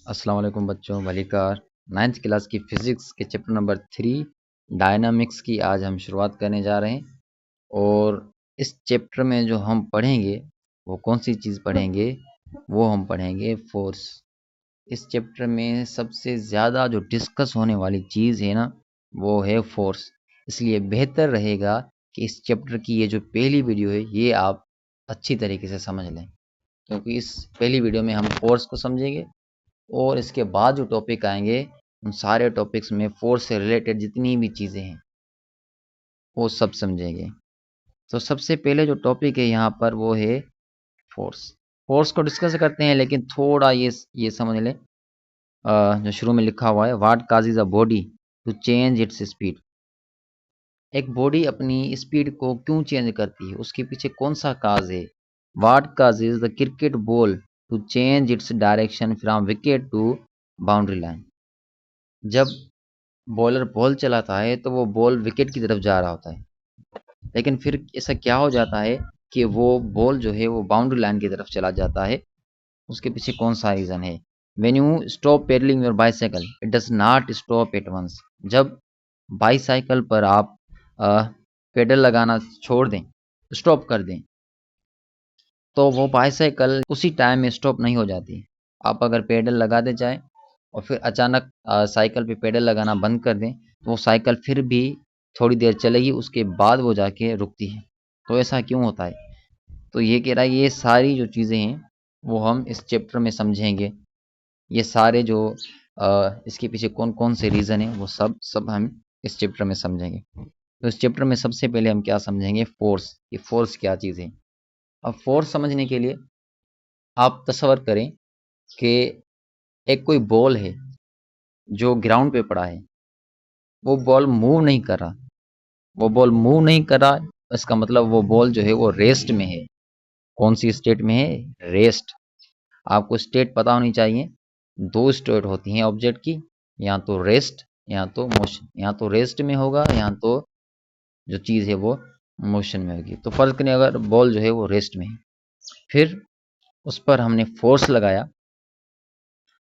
अस्सलाम वालेकुम बच्चों, वलीकार 9th क्लास की फ़िज़िक्स के चैप्टर नंबर 3 डायनामिक्स की आज हम शुरुआत करने जा रहे हैं। और इस चैप्टर में जो हम पढ़ेंगे वो कौन सी चीज़ पढ़ेंगे, वो हम पढ़ेंगे फोर्स। इस चैप्टर में सबसे ज़्यादा जो डिस्कस होने वाली चीज़ है ना, वो है फोर्स। इसलिए बेहतर रहेगा कि इस चैप्टर की ये जो पहली वीडियो है ये आप अच्छी तरीके से समझ लें, क्योंकि इस पहली वीडियो में हम फोर्स को समझेंगे और इसके बाद जो टॉपिक आएंगे उन सारे टॉपिक्स में फोर्स से रिलेटेड जितनी भी चीज़ें हैं वो सब समझेंगे। तो सबसे पहले जो टॉपिक है यहाँ पर वो है फोर्स। फोर्स को डिस्कस करते हैं, लेकिन थोड़ा ये समझ लें। जो शुरू में लिखा हुआ है, what causes a body to change its speed. एक बॉडी अपनी स्पीड को क्यों चेंज करती है, उसके पीछे कौन सा काज है। What causes the cricket ball to change its direction from wicket to boundary line. जब बॉलर बॉल चलाता है तो वो बॉल विकेट की तरफ जा रहा होता है, लेकिन फिर ऐसा क्या हो जाता है कि वो बॉल जो है वो बाउंड्री लाइन की तरफ चला जाता है। उसके पीछे कौन सा रीज़न है। When you stop pedalling your bicycle it does not stop at once. जब बाईसाइकिल पर आप पेडल लगाना छोड़ दें, स्टॉप कर दें, तो वो बाईसाइकिल उसी टाइम में स्टॉप नहीं हो जाती। आप अगर पेडल लगा दे जाए और फिर अचानक साइकिल पे पेडल लगाना बंद कर दें, तो वो साइकिल फिर भी थोड़ी देर चलेगी, उसके बाद वो जाके रुकती है। तो ऐसा क्यों होता है। तो ये कह रहा है ये सारी जो चीज़ें हैं वो हम इस चैप्टर में समझेंगे। ये सारे जो इसके पीछे कौन कौन से रीज़न हैं वो सब हम इस चैप्टर में समझेंगे। तो इस चैप्टर में सबसे पहले हम क्या समझेंगे, फोर्स। ये फोर्स क्या चीज़ है। अब फोर्स समझने के लिए आप तसव्वुर करें कि एक कोई बॉल है जो ग्राउंड पे पड़ा है, वो बॉल मूव नहीं कर रहा। वो बॉल मूव नहीं कर रहा, इसका मतलब वो बॉल जो है वो रेस्ट में है। कौन सी स्टेट में है, रेस्ट। आपको स्टेट पता होनी चाहिए। दो स्टेट होती हैं ऑब्जेक्ट की, या तो रेस्ट या तो मोशन। या तो रेस्ट में होगा या तो जो चीज़ है वो मोशन में होगी। तो फर्ज करें अगर बॉल जो है वो रेस्ट में है, फिर उस पर हमने फोर्स लगाया।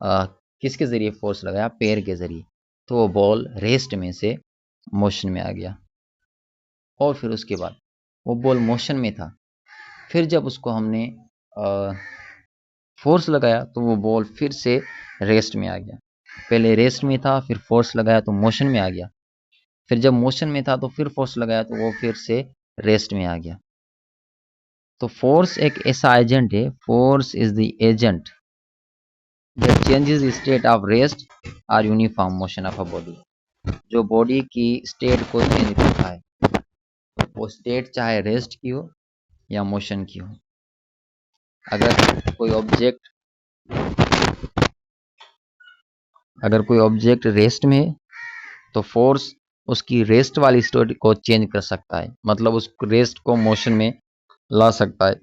किसके ज़रिए फोर्स लगाया, पैर के ज़रिए। तो वो बॉल रेस्ट में से मोशन में आ गया। और फिर उसके बाद वो बॉल मोशन में था, फिर जब उसको हमने फोर्स लगाया तो वो बॉल फिर से रेस्ट में आ गया। पहले रेस्ट में था, फिर फोर्स लगाया तो मोशन में आ गया। फिर जब मोशन में था तो फिर फोर्स लगाया तो वो फिर से रेस्ट में आ गया। तो फोर्स एक ऐसा एजेंट है, force is the agent that changes the state of rest और uniform motion of a body. जो बॉडी की स्टेट को चेंज करता है, वो स्टेट चाहे रेस्ट की हो या मोशन की हो। अगर कोई ऑब्जेक्ट अगर कोई ऑब्जेक्ट रेस्ट में है तो फोर्स उसकी रेस्ट वाली स्टेट को चेंज कर सकता है, मतलब उस रेस्ट को मोशन में ला सकता है।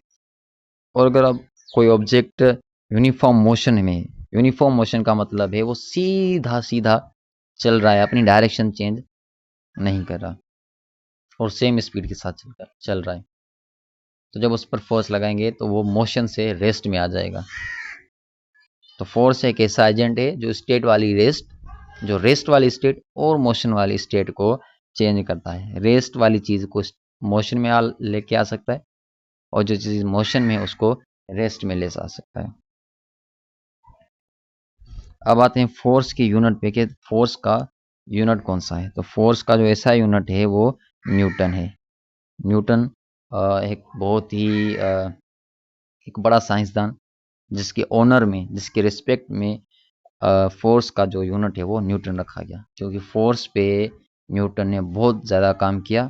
और अगर अब कोई ऑब्जेक्ट यूनिफॉर्म मोशन में है, यूनिफॉर्म मोशन का मतलब है वो सीधा सीधा चल रहा है, अपनी डायरेक्शन चेंज नहीं कर रहा और सेम स्पीड के साथ चल रहा है, तो जब उस पर फोर्स लगाएंगे तो वो मोशन से रेस्ट में आ जाएगा। तो फोर्स एक ऐसा एजेंट है जो जो रेस्ट वाली स्टेट और मोशन वाली स्टेट को चेंज करता है। रेस्ट वाली चीज़ को मोशन में लेके आ सकता है, और जो चीज़ मोशन में है उसको रेस्ट में ले जा सकता है। अब आते हैं फोर्स की यूनिट पे कि फोर्स का यूनिट कौन सा है। तो फोर्स का जो ऐसा यूनिट है वो न्यूटन है। न्यूटन एक बहुत ही एक बड़ा साइंसदान, जिसके ऑनर में, जिसके रिस्पेक्ट में फोर्स का जो यूनिट है वो न्यूटन रखा गया, क्योंकि फोर्स पे न्यूटन ने बहुत ज़्यादा काम किया।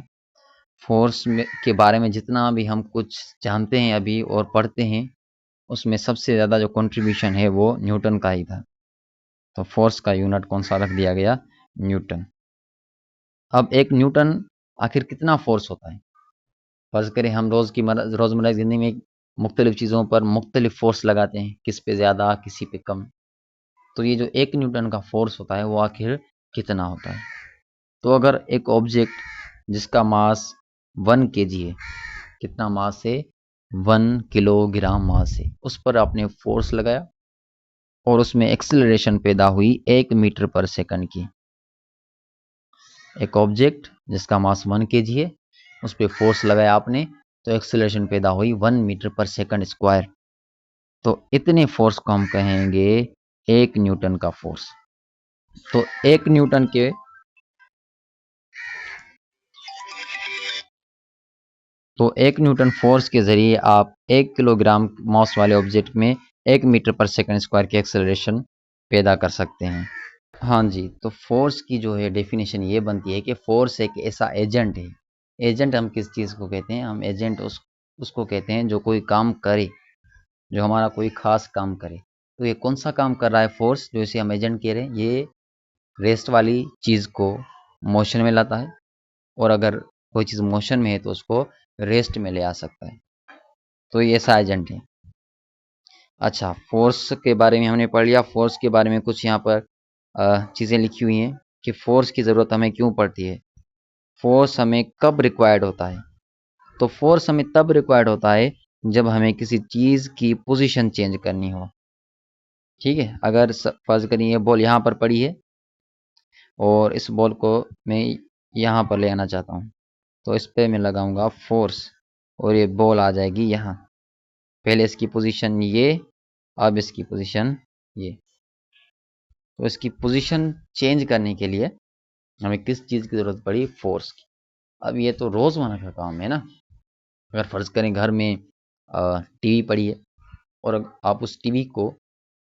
फोर्स में के बारे में जितना भी हम कुछ जानते हैं अभी और पढ़ते हैं, उसमें सबसे ज़्यादा जो कंट्रीब्यूशन है वो न्यूटन का ही था। तो फोर्स का यूनिट कौन सा रख दिया गया, न्यूटन। अब एक न्यूटन आखिर कितना फोर्स होता है। फर्ज करें हम रोज़मर्रा की ज़िंदगी में मुख्तलिफ चीज़ों पर मुख्तलिफ फोर्स लगाते हैं, किस पे ज़्यादा किसी पे कम। तो ये जो एक न्यूटन का फोर्स होता है वो आखिर कितना होता है। तो अगर एक ऑब्जेक्ट जिसका मास 1 kg है, कितना मास है, 1 किलोग्राम मास है, उस पर आपने फोर्स लगाया और उसमें एक्सेलरेशन पैदा हुई 1 मीटर पर सेकंड की। एक ऑब्जेक्ट जिसका मास 1 kg है, उस पर फोर्स लगाया आपने तो एक्सेलरेशन पैदा हुई 1 मीटर पर सेकंड स्क्वायर। तो इतने फोर्स को हम कहेंगे 1 न्यूटन का फोर्स। तो 1 न्यूटन के तो 1 न्यूटन फोर्स के जरिए आप 1 किलोग्राम मास वाले ऑब्जेक्ट में 1 मीटर पर सेकंड स्क्वायर की एक्सेलरेशन पैदा कर सकते हैं। हाँ जी, तो फोर्स की जो है डेफिनेशन ये बनती है कि फोर्स एक ऐसा एजेंट है। एजेंट हम किस चीज़ को कहते हैं? हम एजेंट उसको कहते हैं जो कोई काम करे, जो हमारा कोई खास काम करे। तो ये कौन सा काम कर रहा है फोर्स जो इसे हम एजेंट कह रहे हैं? ये रेस्ट वाली चीज़ को मोशन में लाता है, और अगर कोई चीज़ मोशन में है तो उसको रेस्ट में ले आ सकता है। तो ये ऐसा एजेंट है। अच्छा, फोर्स के बारे में हमने पढ़ लिया। फोर्स के बारे में कुछ यहाँ पर चीज़ें लिखी हुई हैं कि फोर्स की ज़रूरत हमें क्यों पड़ती है, फोर्स हमें कब रिक्वायर्ड होता है। तो फोर्स हमें तब रिक्वायर्ड होता है जब हमें किसी चीज़ की पोजीशन चेंज करनी हो। ठीक है, अगर फर्ज करिए ये बॉल यहाँ पर पड़ी है और इस बॉल को मैं यहाँ पर ले आना चाहता हूँ, तो इस पर मैं लगाऊंगा फोर्स और ये बॉल आ जाएगी यहाँ। पहले इसकी पोजीशन ये, अब इसकी पोजीशन ये। तो इसकी पोजीशन चेंज करने के लिए हमें किस चीज़ की ज़रूरत पड़ी? फोर्स की। अब ये तो रोज़मर्रा का काम है ना। अगर फ़र्ज़ करें घर में टीवी पड़ी है और आप उस टीवी को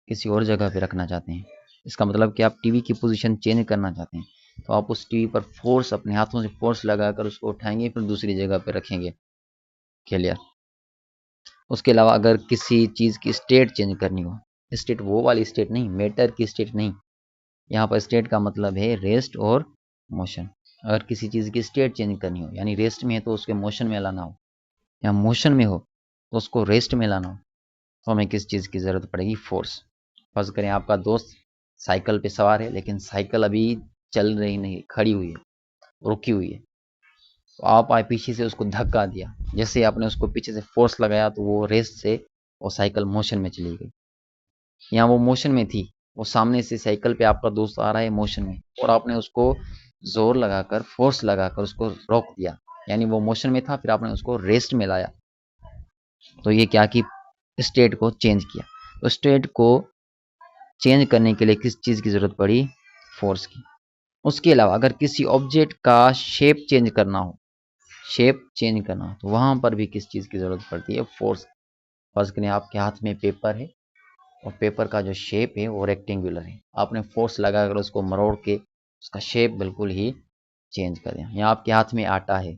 किसी और जगह पे रखना चाहते हैं, इसका मतलब कि आप टीवी की पोजीशन चेंज करना चाहते हैं, तो आप उस टीवी पर फोर्स, अपने हाथों से फोर्स लगाकर उसको उठाएंगे, फिर दूसरी जगह पे रखेंगे। क्लियर? उसके अलावा अगर किसी चीज़ की स्टेट चेंज करनी हो, स्टेट वो वाली स्टेट नहीं, मैटर की स्टेट नहीं, यहाँ पर स्टेट का मतलब है रेस्ट और मोशन। अगर किसी चीज़ की स्टेट चेंज करनी हो, यानी रेस्ट में है तो उसके मोशन में लाना हो, या मोशन में हो तो उसको रेस्ट में लाना हो, तो हमें किस चीज़ की ज़रूरत पड़ेगी? फोर्स। फर्ज करें आपका दोस्त साइकिल पे सवार है, लेकिन साइकिल अभी चल रही नहीं, खड़ी हुई है, रुकी हुई है। तो आप आए पीछे से उसको धक्का दिया, जैसे आपने उसको पीछे से फोर्स लगाया तो वो रेस्ट से वो साइकिल मोशन में चली गई। यहाँ वो मोशन में थी, वो सामने से साइकिल पे आपका दोस्त आ रहा है मोशन में, और आपने उसको जोर लगाकर, फोर्स लगाकर उसको रोक दिया, यानी वो मोशन में था, फिर आपने उसको रेस्ट में लाया। तो ये क्या कि स्टेट को चेंज किया। तो स्टेट को चेंज करने के लिए किस चीज़ की ज़रूरत पड़ी? फोर्स की। उसके अलावा अगर किसी ऑब्जेक्ट का शेप चेंज करना हो, शेप चेंज करना हो, तो वहाँ पर भी किस चीज़ की ज़रूरत पड़ती है? फोर्स। फर्ज करें आपके हाथ में पेपर है और पेपर का जो शेप है वो रेक्टेंगुलर है, आपने फोर्स लगाकर उसको मरोड़ के उसका शेप बिल्कुल ही चेंज कर दिया। यहाँ आपके हाथ में आटा है,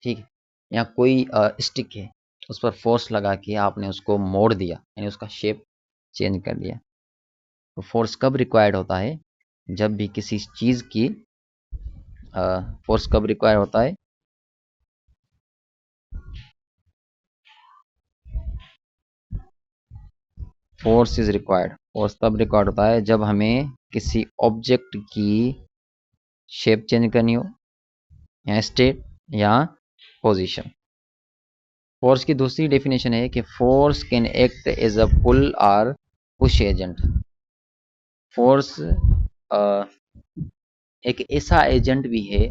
ठीक है, यहाँ कोई स्टिक है, उस पर फोर्स लगा के आपने उसको मोड़ दिया, यानी उसका शेप चेंज कर दिया। तो फोर्स कब रिक्वायर्ड होता है? जब भी किसी चीज़ की फोर्स कब रिक्वायर होता है? फोर्स इज रिक्वायर्ड, फोर्स तब रिक्वायर्ड होता है जब हमें किसी ऑब्जेक्ट की शेप चेंज करनी हो, या स्टेट, या पोजीशन। फोर्स की दूसरी डेफिनेशन है कि force can act as a pull और पुश एजेंट। फोर्स एक ऐसा एजेंट भी है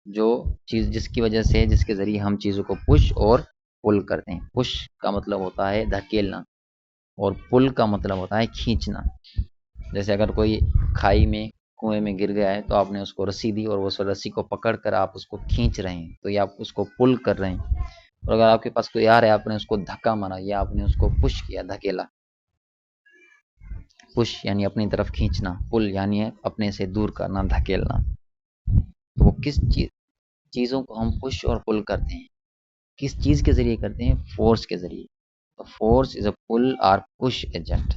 जो चीज, जिसकी वजह से, जिसके जरिए हम चीजों को पुश और पुल करते हैं। पुश का मतलब होता है धकेलना, और पुल का मतलब होता है खींचना। जैसे अगर कोई खाई में, कुएं में गिर गया है, तो आपने उसको रस्सी दी और उस रस्सी को पकड़ कर आप उसको खींच रहे हैं, तो ये आप उसको पुल कर रहे हैं। और अगर आपके पास कोई आ रहा है, आपने उसको धक्का मारा, या आपने उसको पुश किया, धकेला। पुश यानी अपनी तरफ खींचना, पुल यानी अपने से दूर करना, धकेलना। तो वो किस चीज़ों को हम पुश और पुल करते हैं, किस चीज़ के जरिए करते हैं? फोर्स के जरिए। तो फोर्स इज अ पुल और पुश एजेंट।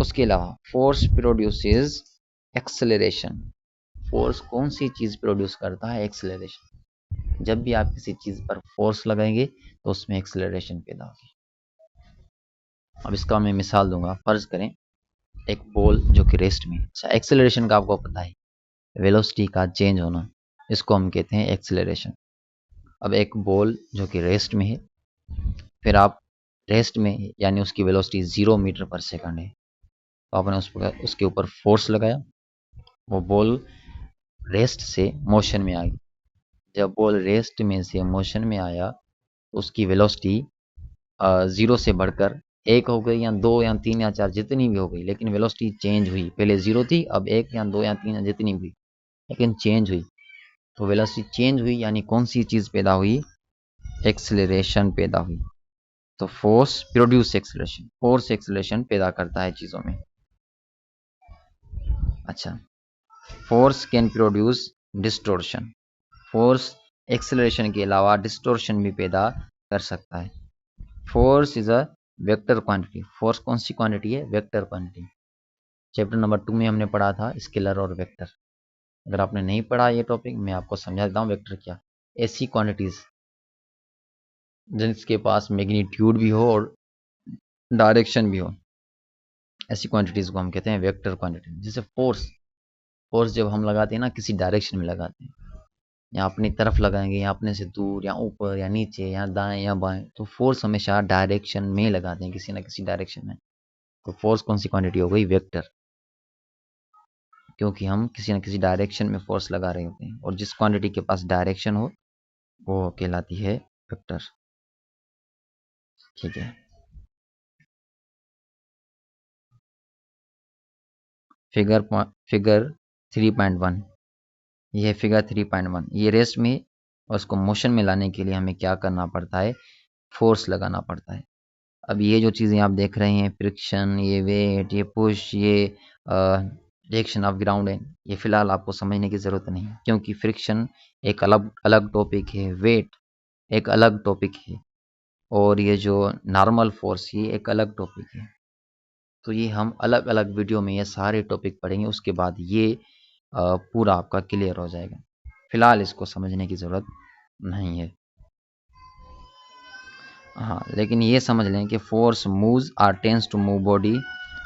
उसके अलावा फोर्स प्रोड्यूसेस एक्सेलरेशन। फोर्स कौन सी चीज़ प्रोड्यूस करता है? एक्सेलरेशन। जब भी आप किसी चीज़ पर फोर्स लगाएंगे तो उसमें एक्सेलरेशन पैदा होगी। अब इसका मैं मिसाल दूंगा। फर्ज करें एक बॉल जो कि रेस्ट में। अच्छा, एक्सेलरेशन का आपको पता है, वेलोसिटी का चेंज होना, इसको हम कहते हैं एक्सेलरेशन। अब एक बॉल जो कि रेस्ट में है, फिर आप रेस्ट में, यानी उसकी वेलोसिटी 0 मीटर पर सेकंड है, तो आपने उसके ऊपर फोर्स लगाया, वो बॉल रेस्ट से मोशन में आ गई। जब बॉल रेस्ट में से मोशन में आया तो उसकी वेलोसिटी 0 से बढ़कर 1 हो गई, या 2 या 3 या 4, जितनी भी हो गई, लेकिन वेलोसिटी चेंज हुई। पहले 0 थी, अब 1 या 2 या 3 या जितनी भी, लेकिन चेंज हुई। तो वेलोसिटी चेंज हुई, यानी कौन सी चीज़ पैदा हुई? एक्सेलरेशन पैदा हुई। तो force produce acceleration, force acceleration पैदा करता है चीज़ों में। अच्छा, force can produce distortion, force acceleration के अलावा डिस्टोर्शन भी पैदा कर सकता है। Force is a vector quantity, force कौन सी क्वांटिटी है? Vector quantity. चैप्टर नंबर 2 में हमने पढ़ा था स्केलर और वेक्टर। अगर आपने नहीं पढ़ा ये टॉपिक, मैं आपको समझा देता हूँ वेक्टर क्या। ऐसी क्वांटिटीज जिसके पास मैग्नीट्यूड भी हो और डायरेक्शन भी हो, ऐसी क्वांटिटीज को हम कहते हैं वेक्टर क्वांटिटी। जैसे फोर्स, फोर्स जब हम लगाते हैं ना, किसी डायरेक्शन में लगाते हैं, या अपनी तरफ लगाएंगे, या अपने से दूर, या ऊपर, या नीचे, या दाएं या बाएं, तो फोर्स हमेशा डायरेक्शन में लगाते हैं, किसी ना किसी डायरेक्शन में। तो फोर्स कौन सी क्वांटिटी हो गई? वेक्टर, क्योंकि हम किसी न किसी डायरेक्शन में फोर्स लगा रहे होते हैं, और जिस क्वांटिटी के पास डायरेक्शन हो वो कहलाती है वेक्टर। ठीक है, फिगर 3.1, ये है फिगर 3.1। ये रेस्ट में और उसको मोशन में लाने के लिए हमें क्या करना पड़ता है? फोर्स लगाना पड़ता है। अब ये जो चीज़ें आप देख रहे हैं, फ्रिक्शन, ये वेट, ये पुश, ये रिएक्शन ऑफ ग्राउंड है, ये फिलहाल आपको समझने की ज़रूरत नहीं है, क्योंकि फ्रिक्शन एक अलग अलग टॉपिक है, वेट एक अलग टॉपिक है, और ये जो नॉर्मल फोर्स ये एक अलग टॉपिक है। तो ये हम अलग अलग वीडियो में ये सारे टॉपिक पढ़ेंगे, उसके बाद ये पूरा आपका क्लियर हो जाएगा। फिलहाल इसको समझने की ज़रूरत नहीं है। हाँ, लेकिन ये समझ लें कि force moves are tense to move body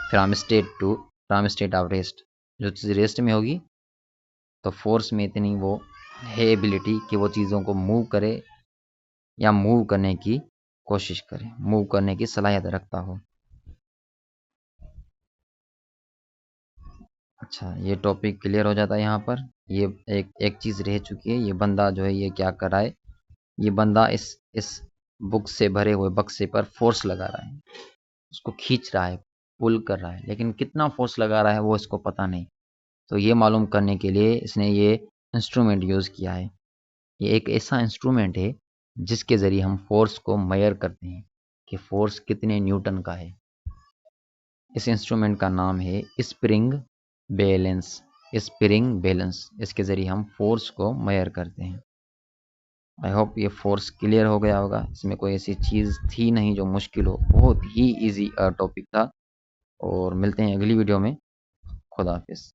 from state of rest. जो चीज़ रेस्ट में होगी तो फोर्स में इतनी वो है एबिलिटी कि वो चीज़ों को मूव करे या मूव करने की कोशिश करे, मूव करने की सलाहियत रखता हो। अच्छा, ये टॉपिक क्लियर हो जाता है यहाँ पर। ये एक चीज़ रह चुकी है, ये बंदा जो है ये क्या कर रहा है, ये बंदा इस बुक से भरे हुए बक्से पर फोर्स लगा रहा है, उसको खींच रहा है, पुल कर रहा है, लेकिन कितना फोर्स लगा रहा है वो इसको पता नहीं। तो ये मालूम करने के लिए इसने ये इंस्ट्रूमेंट यूज़ किया है। ये एक ऐसा इंस्ट्रूमेंट है जिसके ज़रिए हम फोर्स को मेजर करते हैं कि फोर्स कितने न्यूटन का है। इस इंस्ट्रूमेंट का नाम है स्प्रिंग बैलेंस, स्प्रिंग बैलेंस। इसके ज़रिए हम फोर्स को मेजर करते हैं। आई होप ये फोर्स क्लियर हो गया होगा, इसमें कोई ऐसी चीज़ थी नहीं जो मुश्किल हो, बहुत ही इजी टॉपिक था। और मिलते हैं अगली वीडियो में। खुदा हाफिज़।